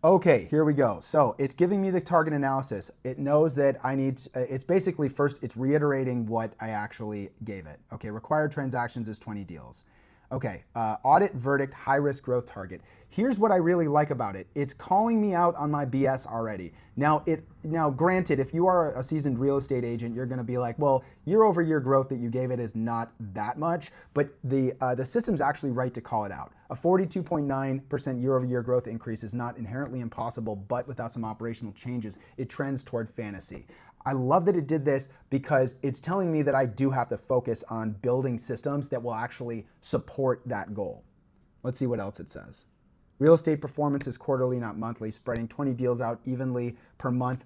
Okay, here we go. So it's giving me the target analysis. It knows that I need, it's basically first, it's reiterating what I actually gave it. Okay, required transactions is 20 deals. Okay, audit verdict, high risk growth target. Here's what I really like about it. It's calling me out on my BS already. Now granted, if you are a seasoned real estate agent, you're gonna be like, well, year over year growth that you gave it is not that much, but the system's actually right to call it out. A 42.9% year over year growth increase is not inherently impossible, but without some operational changes, it trends toward fantasy. I love that it did this because it's telling me that I do have to focus on building systems that will actually support that goal. Let's see what else it says. Real estate performance is quarterly, not monthly. Spreading 20 deals out evenly per month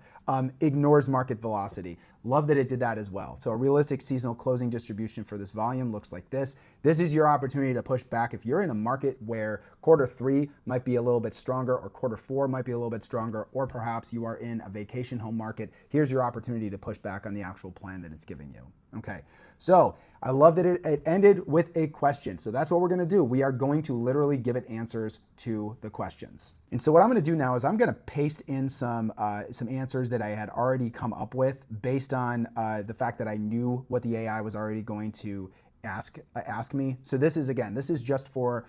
ignores market velocity. Love that it did that as well. So a realistic seasonal closing distribution for this volume looks like this. This is your opportunity to push back. If you're in a market where quarter 3 might be a little bit stronger or quarter 4 might be a little bit stronger, or perhaps you are in a vacation home market, here's your opportunity to push back on the actual plan that it's giving you. Okay, so I love that it ended with a question. So that's what we're gonna do. We are going to literally give it answers to the questions. And so what I'm gonna do now is I'm gonna paste in some answers that I had already come up with based on the fact that I knew what the AI was already going to ask me. So this is just for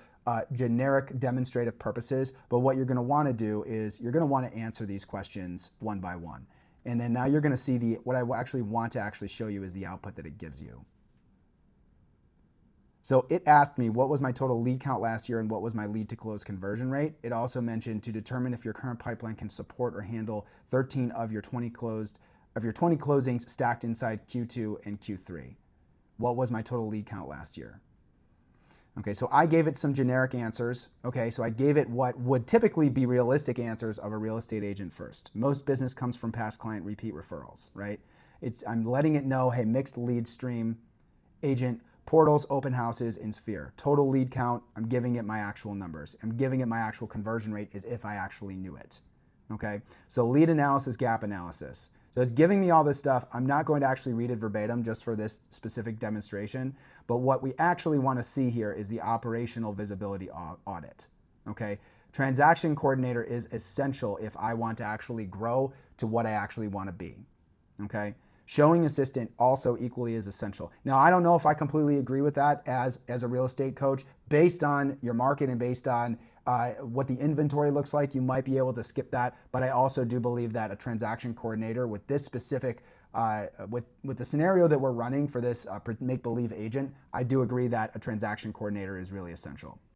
generic demonstrative purposes, but what you're gonna wanna do is you're gonna wanna answer these questions one by one. And then now you're gonna see what I actually want to actually show you is the output that it gives you. So it asked me what was my total lead count last year and what was my lead to close conversion rate. It also mentioned to determine if your current pipeline can support or handle 13 of your 20 closings stacked inside Q2 and Q3. What was my total lead count last year? Okay, so I gave it some generic answers. Okay, so I gave it what would typically be realistic answers of a real estate agent first. Most business comes from past client repeat referrals, right? I'm letting it know, hey, mixed lead stream, agent, portals, open houses, in Sphere. Total lead count, I'm giving it my actual numbers. I'm giving it my actual conversion rate as if I actually knew it. Okay, so lead analysis, gap analysis. So it's giving me all this stuff. I'm not going to actually read it verbatim just for this specific demonstration, but what we actually want to see here is the operational visibility audit. Okay, transaction coordinator is essential if I want to actually grow to what I actually want to be. Okay. Showing assistant also equally is essential. Now, I don't know if I completely agree with that as a real estate coach. Based on your market and based on what the inventory looks like, you might be able to skip that. But I also do believe that a transaction coordinator with this specific, with the scenario that we're running for this make-believe agent, I do agree that a transaction coordinator is really essential.